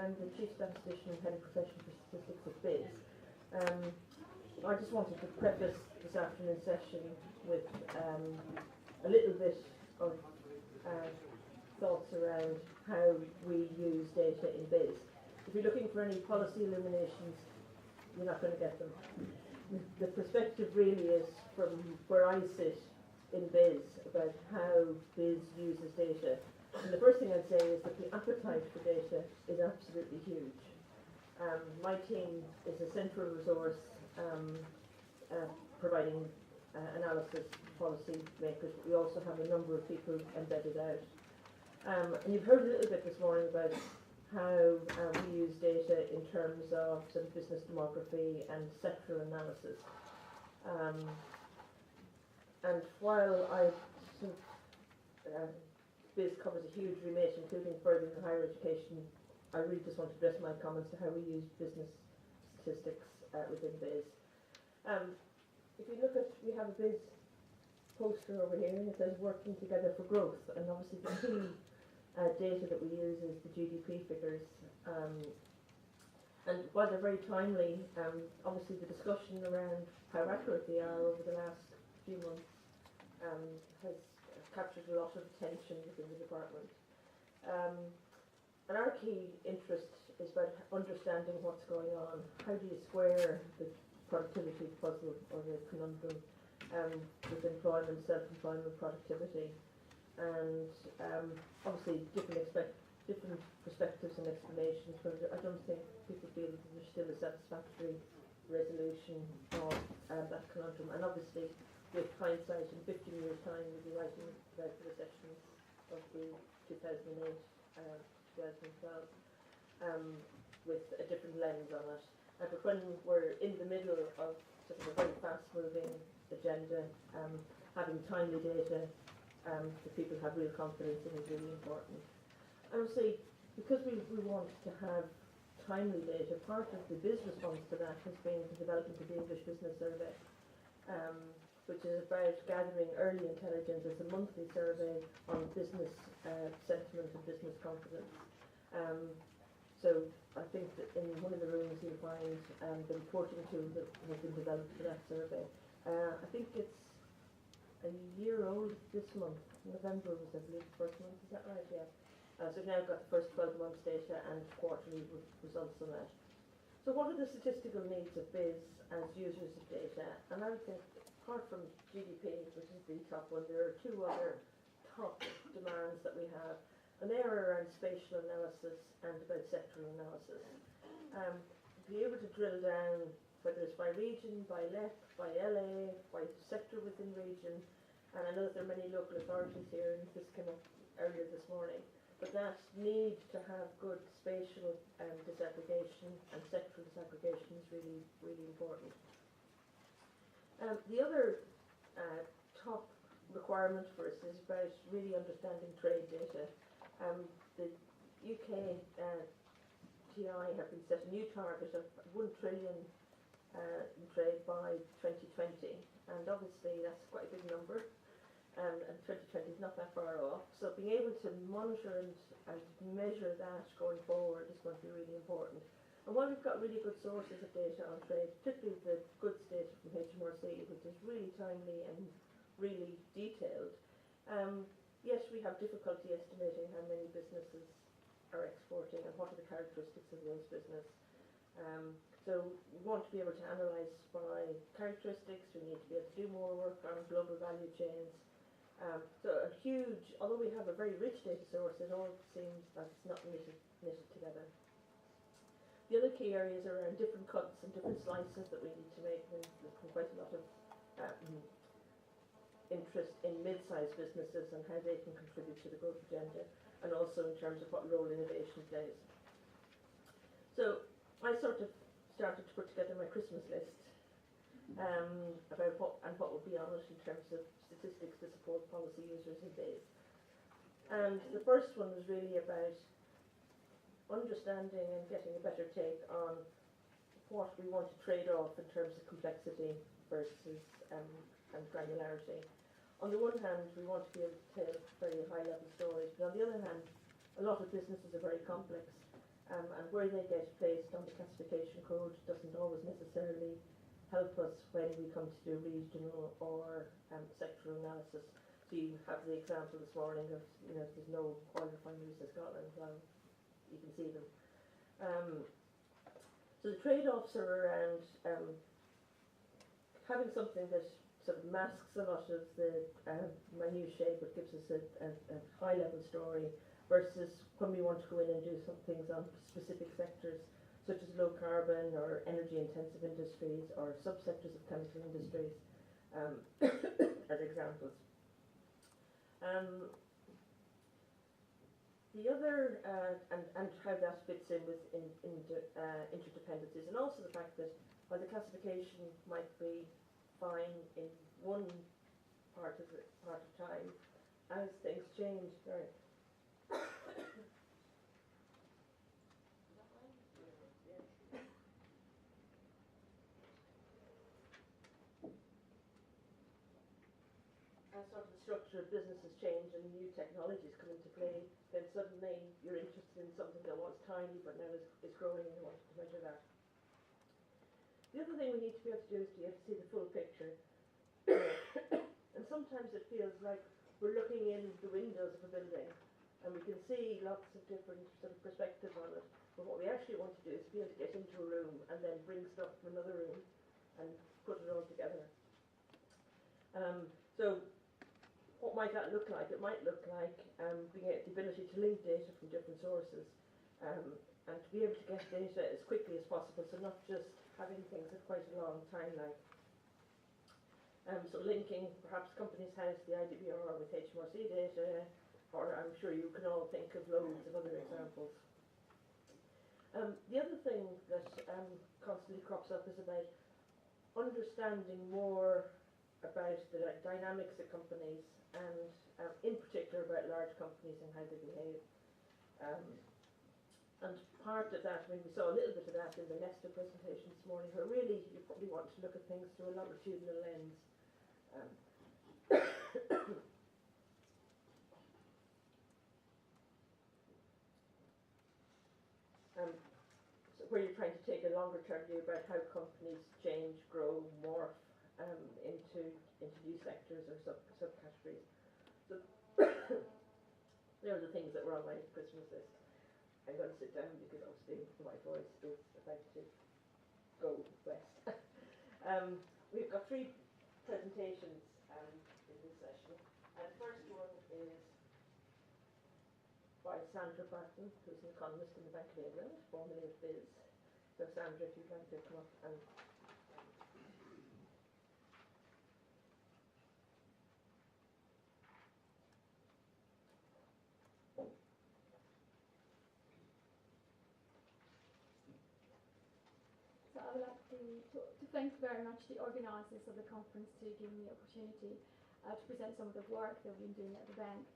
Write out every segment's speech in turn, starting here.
I'm the Chief Statistician and Head of Profession for Statistics at BIS. I just wanted to preface this afternoon's session with a little bit of thoughts around how we use data in BIS. If you're looking for any policy illuminations, you're not going to get them. The perspective really is from where I sit in BIS about how BIS uses data. And the first thing I'd say is that the appetite for data is absolutely huge. My team is a central resource providing analysis policy makers. We also have a number of people embedded out. And you've heard a little bit this morning about how we use data in terms of sort of business demography and sectoral analysis. And while I sort of BIS covers a huge remit, including further and higher education, I really just want to address my comments to how we use business statistics within BIS. If you look at, we have a BIS poster over here, and it says working together for growth, and obviously the key data that we use is the GDP figures. And while they're very timely, obviously the discussion around how accurate they are over the last few months has captured a lot of attention within the department. And our key interest is about understanding what's going on. How do you square the productivity puzzle or the conundrum with employment, self-employment, productivity? And obviously different perspectives and explanations, but I don't think people feel that there's still a satisfactory resolution of that conundrum. And obviously, with hindsight, in 15 years' time, we'll be writing about the recessions of the 2008, 2012, with a different lens on it. But when we're in the middle of sort of a very fast-moving agenda, having timely data that people have real confidence in is really important. And obviously, because we want to have timely data, part of the BIS response to that has been the development of the English Business Survey, which is about gathering early intelligence as a monthly survey on business sentiment and business confidence. So I think that in one of the rooms you'll find the reporting tool that has been developed for that survey. I think it's a year old this month. November was, I believe, the first month. Is that right? Yeah. So we've now got the first 12 months data and quarterly results on that. So what are the statistical needs of BIS as users of data? And I think, apart from GDP, which is the top one, there are two other top demands that we have, and they are around spatial analysis and about sectoral analysis. Be able to drill down, whether it's by region, by LEP, by LA, by sector within region, and I know that there are many local authorities here, and this came up earlier this morning, but that need to have good spatial disaggregation and sectoral disaggregation is really, really important. The other top requirement for us is about really understanding trade data. The UK TI have been set a new target of 1 trillion in trade by 2020, and obviously that's quite a big number, and 2020 is not that far off. So being able to monitor and measure that going forward is going to be really important. And while we've got really good sources of data on trade, particularly the goods data from HMRC, which is really timely and really detailed, yes, we have difficulty estimating how many businesses are exporting and what are the characteristics of those businesses. So we want to be able to analyse by characteristics. We need to be able to do more work on global value chains. So a huge, although we have a very rich data source, it all seems that it's not knitted together. The other key areas are around different cuts and different slices that we need to make. There's quite a lot of interest in mid-sized businesses and how they can contribute to the growth agenda, and also in terms of what role innovation plays. So I sort of started to put together my Christmas list about what would be on it in terms of statistics to support policy users in BIS. And the first one was really about understanding and getting a better take on what we want to trade off in terms of complexity versus and granularity. On the one hand, we want to be able to tell very high-level stories, but on the other hand, a lot of businesses are very complex, and where they get placed on the classification code doesn't always necessarily help us when we come to do regional or sectoral analysis. So you have the example this morning of, there's no oil refineries in Scotland. Well, you can see them. So the trade-offs are around having something that sort of masks a lot of the minutiae but gives us a high-level story, versus when we want to go in and do some things on specific sectors, such as low carbon or energy-intensive industries or subsectors of chemical industries, as examples. The other, and how that fits in with interdependencies, and also the fact that while the classification might be fine in one part of time, as things change, right. As sort of the structure of businesses change and new technologies come into play, then suddenly you're interested in something that was tiny but now is growing, and you want to measure that. The other thing we need to be able to do is to be able to see the full picture. And sometimes it feels like we're looking in the windows of a building and we can see lots of different sort of perspectives on it. But what we actually want to do is be able to get into a room and then bring stuff from another room and put it all together. So what might that look like? It might look like the ability to link data from different sources, and to be able to get data as quickly as possible, so not just having things at quite a long timeline. So linking perhaps Companies House, the IDBR with HMRC data, or I'm sure you can all think of loads of other examples. The other thing that constantly crops up is about understanding more about the dynamics of companies, and in particular about large companies and how they behave. And part of that, I mean, we saw a little bit of that in the Nesta presentation this morning, where really you probably want to look at things through a longitudinal lens. So where you're trying to take a longer term view about how companies change, grow, morph into new sectors or subcategories. So there are the things that were on my Christmas list. I'm going to sit down because obviously my voice is about to go west. We've got 3 presentations in this session. And the first one is by Sandra Batten, who's an economist in the Bank of England, formerly of Biz. So Sandra, if you'd like to come up and... So I would like to thank very much the organisers of the conference to give me the opportunity to present some of the work that we've been doing at the bank.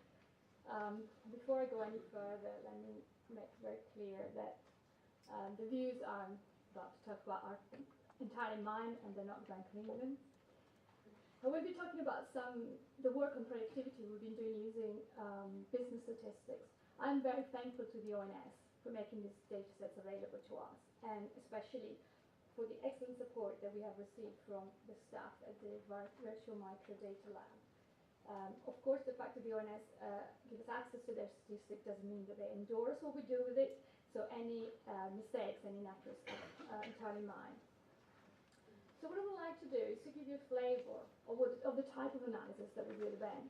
Before I go any further, let me make very clear that the views I'm about to talk about are entirely mine and they're not Bank of England. I will be talking about the work on productivity we've been doing using business statistics. I'm very thankful to the ONS for making these data sets available to us, and especially for the excellent support that we have received from the staff at the Virtual Microdata Lab. Of course, the fact that the ONS gives us access to their statistics doesn't mean that they endorse what we do with it, so any mistakes, any inaccuracies are entirely mine. So what I would like to do is to give you a flavour of the type of analysis that we do at the bank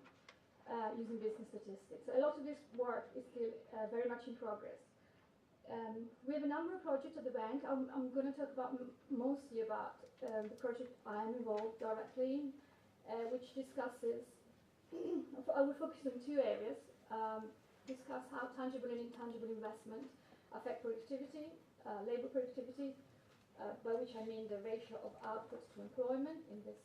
using business statistics. So a lot of this work is still very much in progress. We have a number of projects at the bank. I'm going to talk about mostly about the project I am involved directly in, which discusses, I will focus on 2 areas, discuss how tangible and intangible investment affect productivity, labour productivity, by which I mean the ratio of output to employment in this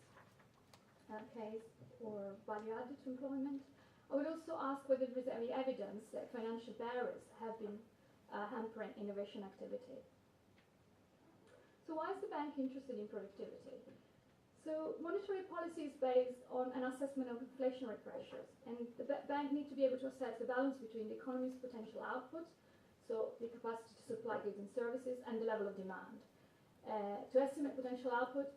case, or value added to employment. I would also ask whether there is any evidence that financial barriers have been hampering innovation activity. So why is the bank interested in productivity? So monetary policy is based on an assessment of inflationary pressures, and the bank needs to be able to assess the balance between the economy's potential output, so so the capacity to supply goods and services, and the level of demand. To estimate potential output,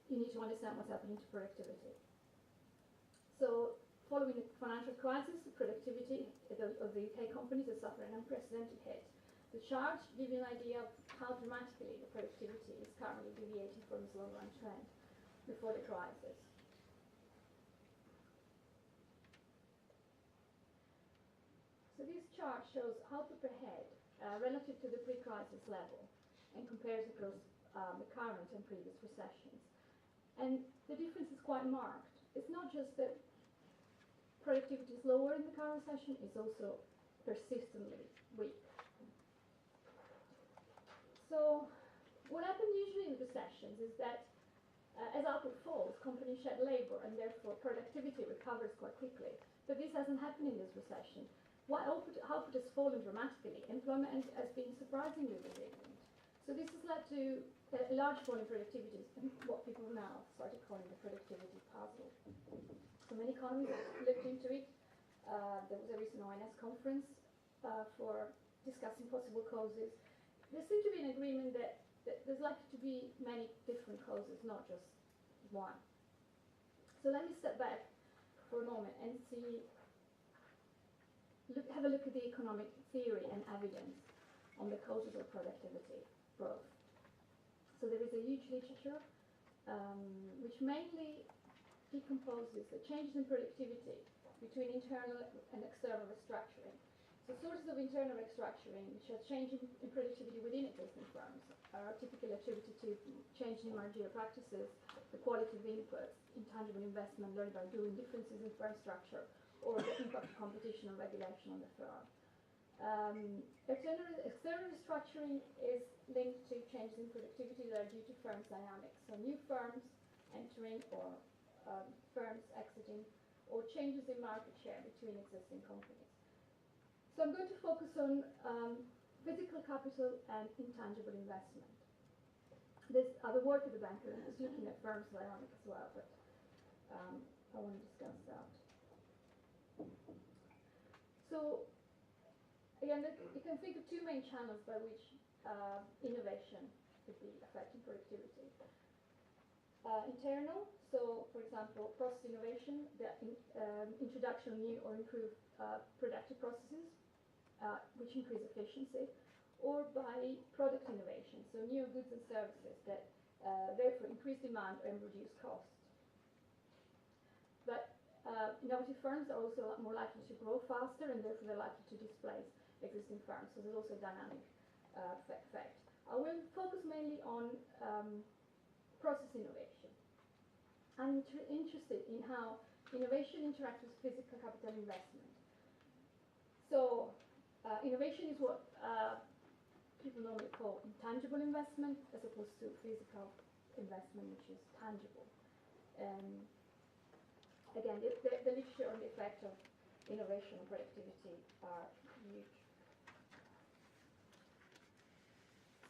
you need to understand what's happening to productivity. So, following the financial crisis, the productivity of the UK companies has suffered an unprecedented hit. The chart gives you an idea of how dramatically the productivity is currently deviating from its long-run trend before the crisis. So this chart shows output per head relative to the pre-crisis level and compares across the current and previous recessions. And the difference is quite marked. It's not just that productivity is lower in the current recession, it's also persistently weak. So what happens usually in recessions is that as output falls, companies shed labor and therefore productivity recovers quite quickly. But this hasn't happened in this recession. While output has fallen dramatically, employment has been surprisingly resilient. So this has led to a large fall in productivity, and what people now started calling the productivity puzzle. So many economists looked into it. There was a recent ONS conference for discussing possible causes. There seemed to be an agreement that there's likely to be many different causes, not just one. So let me step back for a moment and have a look at the economic theory and evidence on the causes of productivity growth. So there is a huge literature which mainly decomposes the changes in productivity between internal and external restructuring. So sources of internal restructuring, which are changes in productivity within existing firms, are typically attributed to change in managerial practices, the quality of inputs, intangible investment learned by doing, differences in firm structure, or the impact of competition and regulation on the firm. External restructuring is linked to changes in productivity that are due to firms' dynamics. So new firms entering or firms exiting, or changes in market share between existing companies. So I'm going to focus on physical capital and intangible investment. This other work at the bank is looking at firms' dynamics as well, but I want to discuss that. So again, you can think of two main channels by which innovation could be affecting productivity. Internal, so for example, process innovation, the introduction of new or improved productive processes, which increase efficiency, or by product innovation, so new goods and services that therefore increase demand and reduce costs. But innovative firms are also a lot more likely to grow faster, and therefore they're likely to displace existing firms, so there's also a dynamic effect. I will focus mainly on process innovation. I'm interested in how innovation interacts with physical capital investment. So innovation is what people normally call intangible investment, as opposed to physical investment, which is tangible. Again, the literature on the effect of innovation on productivity are huge.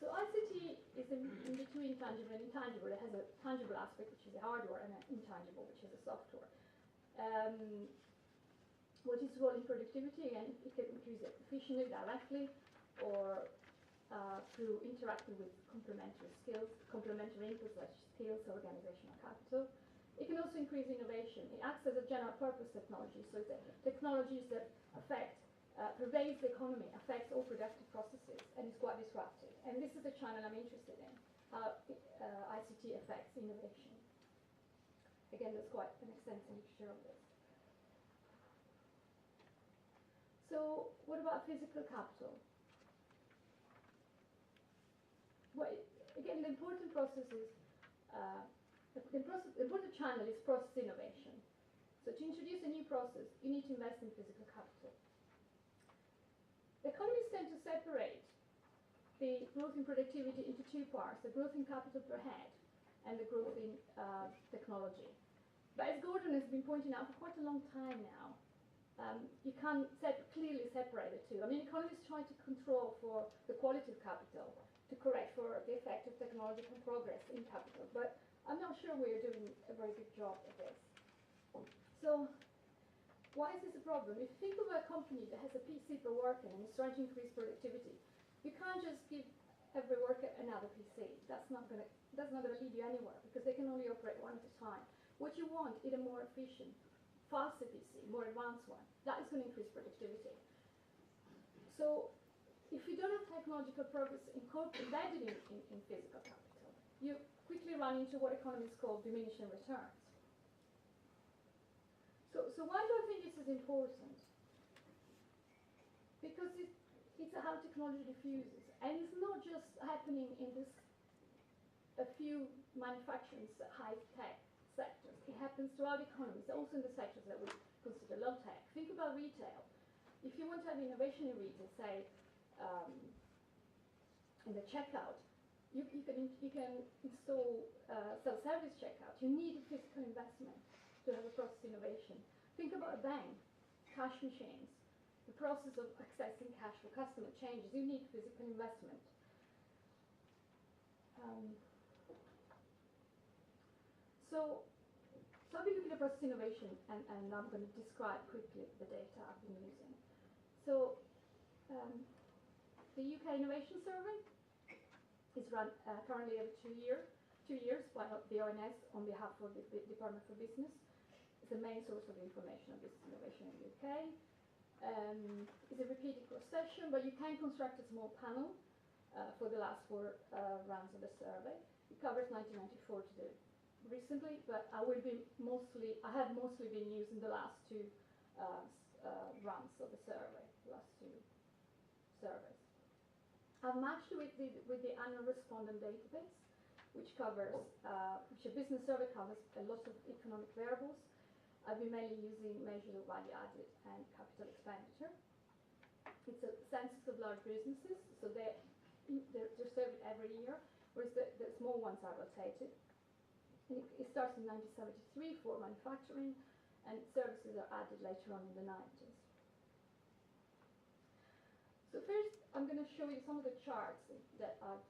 So ICT is in between tangible and intangible. It has a tangible aspect, which is the hardware, and an intangible, which is the software. What is role in productivity? Again, it can increase it efficiently, directly, or through interacting with complementary skills, complementary inputs such as skills, organizational capital. It can also increase innovation. It acts as a general purpose technology, so it's technologies that pervades the economy, affects all productive processes, and is quite disruptive. And this is the channel I'm interested in, how ICT affects innovation. Again, there's quite an extensive literature on this. So, what about physical capital? Well, again, the important process is the important channel is process innovation. So to introduce a new process, you need to invest in physical capital. Economists tend to separate the growth in productivity into two parts, the growth in capital per head and the growth in technology. But as Gordon has been pointing out for quite a long time now, you can't clearly separate the two. I mean, economists try to control for the quality of capital, to correct for the effect of technological progress in capital, but I'm not sure we're doing a very good job at this. So Why is this a problem? If you think of a company that has a PC per worker and is trying to increase productivity, you can't just give every worker another PC. That's not going to lead you anywhere because they can only operate one at a time. What you want is a more efficient, faster PC, more advanced one. That is going to increase productivity. So if you don't have technological progress embedded in physical capital, you quickly run into what economists call diminishing returns. So why do I think this is important? Because it's how technology diffuses, and it's not just happening in a few manufacturing high-tech sectors. It happens throughout economies, also in the sectors that we consider low-tech. Think about retail. If you want to have innovation in retail, say in the checkout, you can install self-service checkout. You need a physical investment to have a process innovation. Think about a bank, cash machines. The process of accessing cash for customer changes. You need physical investment. So I've been looking at process innovation, and I'm going to describe quickly the data I've been using. So the UK Innovation Survey is run currently every 2 years by the ONS on behalf of the Department for Business. It's the main source of information on business innovation in the UK. It's a repeated cross-section, but you can construct a small panel for the last 4 rounds of the survey. It covers 1994 to recently, but I have mostly been using the last 2 rounds of the survey, last 2 surveys. I've matched with the annual respondent database, which a business survey covers a lot of economic variables. I've been mainly using measures of value added and capital expenditure. It's a census of large businesses, so they're surveyed every year, whereas the small ones are rotated. And it starts in 1973 for manufacturing, and services are added later on in the 90s. So first, I'm going to show you some of the charts that I've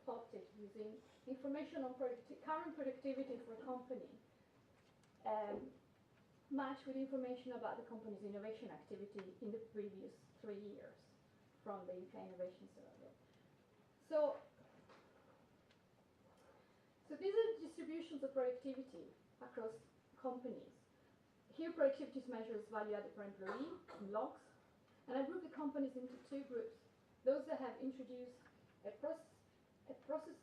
plotted using information on current productivity for a company, matched with information about the company's innovation activity in the previous 3 years from the UK Innovation Survey. So these are distributions of productivity across companies. Here productivity is measured as value added per employee in logs, and I group the companies into 2 groups: those that have introduced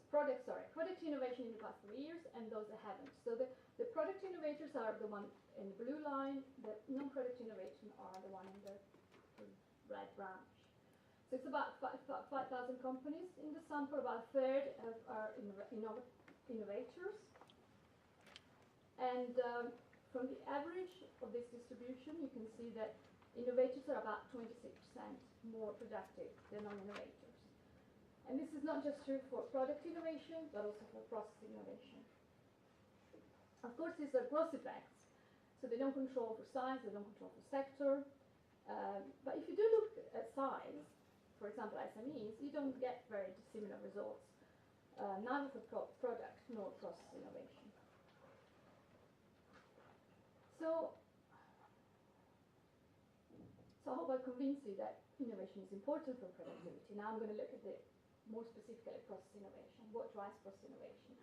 product innovation in the past 3 years, and those that haven't. So the product innovators are the one in the blue line, the non-product innovation are the one in the red branch. So it's about 5,000 companies in the sample. About a third are innovators, and from the average of this distribution, you can see that innovators are about 26% more productive than non-innovators. And this is not just true for product innovation, but also for process innovation. Of course, these are gross effects, so they don't control for size, they don't control for sector. But if you do look at size, for example, SMEs, you don't get very dissimilar results, neither for product nor process innovation. So I hope I convinced you that innovation is important for productivity. Now I'm going to look at more specifically process innovation. What drives process innovation?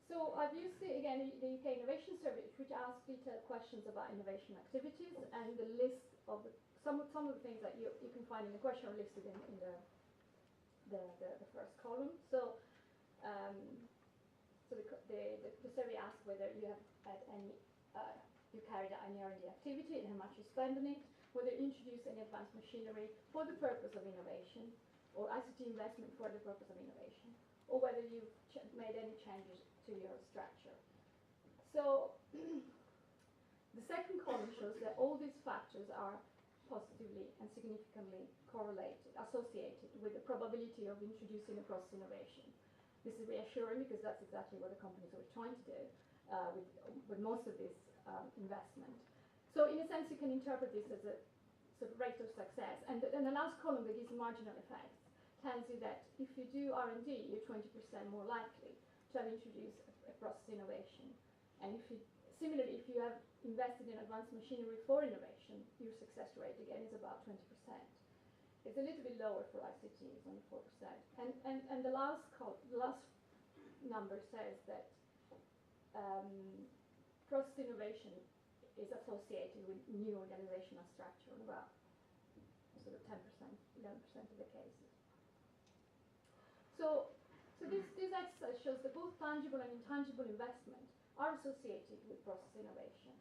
So I've used, again, the UK Innovation Survey, which asks detailed questions about innovation activities, and the list of some of the things that you can find in the question are listed in the first column. So the survey asks whether you have had any, you carried out any R&D activity and how much you spend on it, whether you introduce any advanced machinery for the purpose of innovation, or ICT investment for the purpose of innovation, or whether you've made any changes to your structure. So the second column shows that all these factors are positively and significantly associated with the probability of introducing a process innovation. This is reassuring because that's exactly what the companies were trying to do with most of this investment. So in a sense, you can interpret this as a sort of rate of success. And the last column that gives marginal effects tells you that if you do R&D, you're 20% more likely to have introduced a process innovation. And if you Similarly, if you have invested in advanced machinery for innovation, your success rate again is about 20%. It's a little bit lower for ICT, it's only 4%. And the last number says that process innovation is associated with new organizational structure in about sort of 10%, 11% of the cases. So this exercise shows that both tangible and intangible investment are associated with process innovation.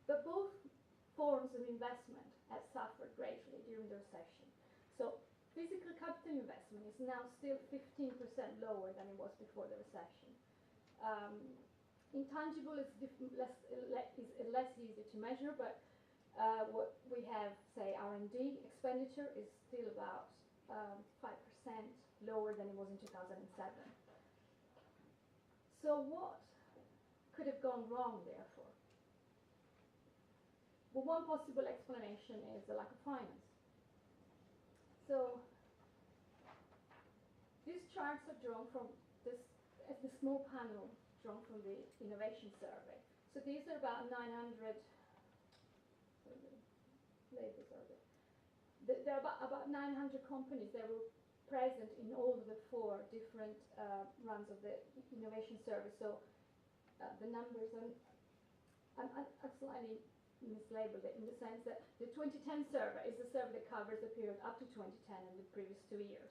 But both forms of investment have suffered greatly during the recession. So physical capital investment is now still 15% lower than it was before the recession. Intangible is less easy to measure, but what we have, say, R&D expenditure is still about 5% lower than it was in 2007. So what could have gone wrong, therefore? Well, one possible explanation is the lack of finance. So these charts are drawn from the small panel drawn from the innovation survey. So these are about 900 labels are there. There are about 900 companies that were present in all of the 4 different runs of the innovation survey. So the numbers are slightly mislabeled in the sense that the 2010 survey is the survey that covers the period up to 2010 and the previous 2 years,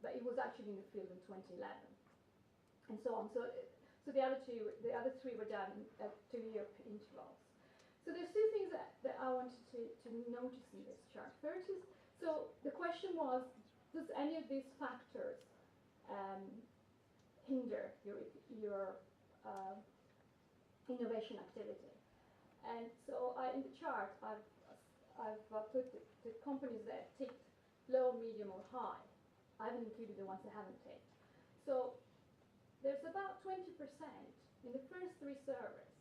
but it was actually in the field in 2011, and so on. So the other 3 were done at 2-year intervals. So there's 2 things that I wanted to notice in this chart. First is, so the question was, does any of these factors hinder your innovation activity? And so in the chart, I've put the companies that ticked low, medium, or high. I haven't included the ones that haven't ticked. So there's about 20% in the first 3 surveys.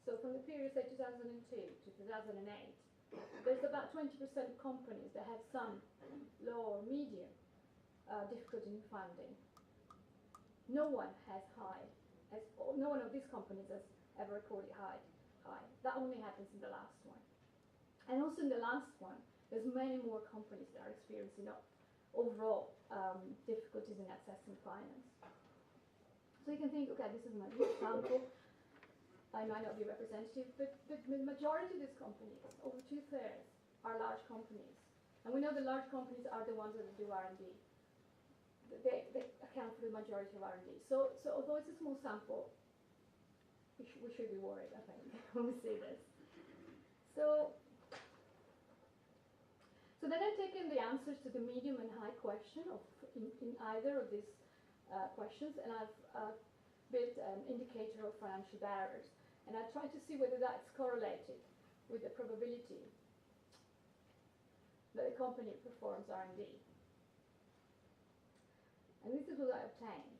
So from the period, say, 2002 to 2008, there's about 20% of companies that have some low or medium difficulty in funding. No one has high. No one of these companies has ever recorded high. That only happens in the last one. And also in the last one, there's many more companies that are experiencing overall difficulties in accessing finance. So you can think, okay, this is my example. I might not be representative, but the majority of these companies, over 2/3, are large companies. And we know the large companies are the ones that do R&D. They account for the majority of R&D. So although it's a small sample, we should be worried, I think, when we see this. So then I've taken the answers to the medium and high question in either of these questions, and I've built an indicator of financial barriers. And I tried to see whether that's correlated with the probability that a company performs R&D. And this is what I obtained.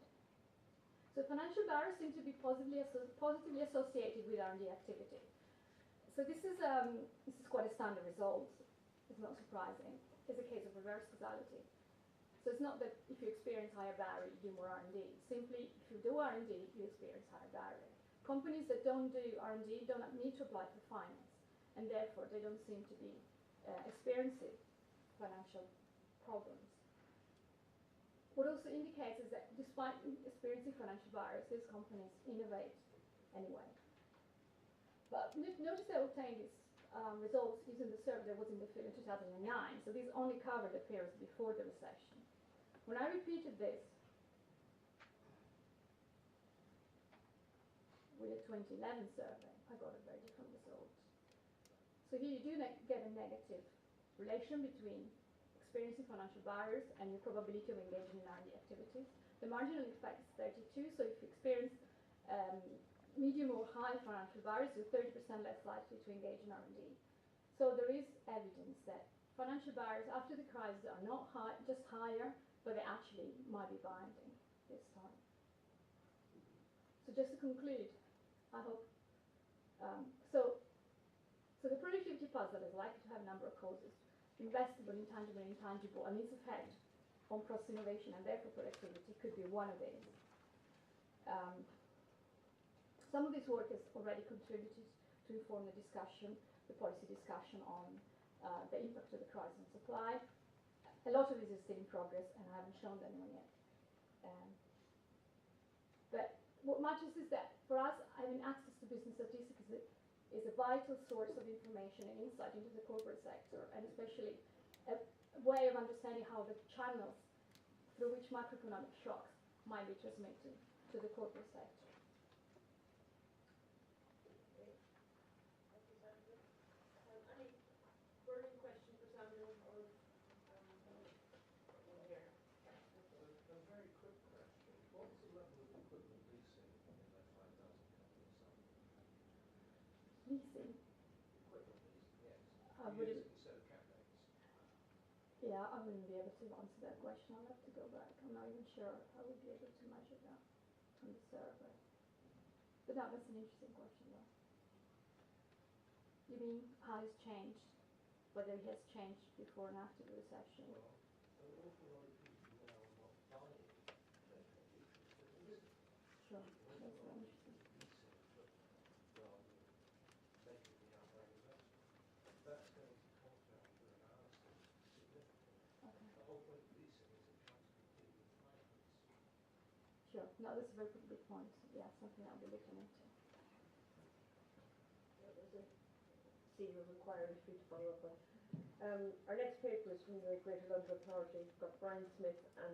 So financial barriers seem to be positively associated with R&D activity. So this is quite a standard result. It's not surprising. It's a case of reverse causality. So it's not that if you experience higher barrier, you do more R&D. Simply, if you do R&D, you experience higher barrier. Companies that don't do R&D don't need to apply for finance, and therefore they don't seem to be experiencing financial problems. What also indicates is that despite experiencing financial barriers, these companies innovate anyway. But notice I obtained these results using the survey that was in the field in 2009, so these only covered the periods before the recession. When I repeated this with a 2011 survey, I got a very different result. So here you do get a negative relation between experiencing financial barriers and your probability of engaging in R&D activities. The marginal effect is 32, so if you experience medium or high financial barriers, you're 30% less likely to engage in R&D. So there is evidence that financial barriers after the crisis are not just higher, but they actually might be binding this time. So just to conclude, I hope, so the productivity puzzle is likely to have a number of causes: investable, intangible, and intangible, and its effect on process innovation and therefore productivity could be one of these. some of this work has already contributed to inform the discussion, the policy discussion on the impact of the crisis on supply. A lot of this is still in progress, and I haven't shown anyone yet. But what matters is that for us, having access to business statistics is a vital source of information and insight into the corporate sector, and especially a way of understanding how the channels through which macroeconomic shocks might be transmitted to the corporate sector. Any burning question for Sandra or here? A very quick question. What was the level of equipment leasing in that 5,000 companies? Leasing. Equipment leasing, yes. I wouldn't, Instead of capex. yeah, I wouldn't be able to answer that question. I'll have to go back. I'm not even sure I would be able to measure that on the survey. But no, that's an interesting question though. You mean how it's changed? Whether it has changed before and after the recession? Well, an awful lot of people now are not buying leasing. Sure, that's very interesting. Leasing equipment rather than making the outright investment. That's going to cost after analysis significantly. Okay, The whole point of leasing is it comes completely with finance. sure. No, that's a very good point. Yeah, something I'll be looking into. That was a senior required for you to follow up on. Our next paper is from the Greater London Authority. We've got Brian Smith and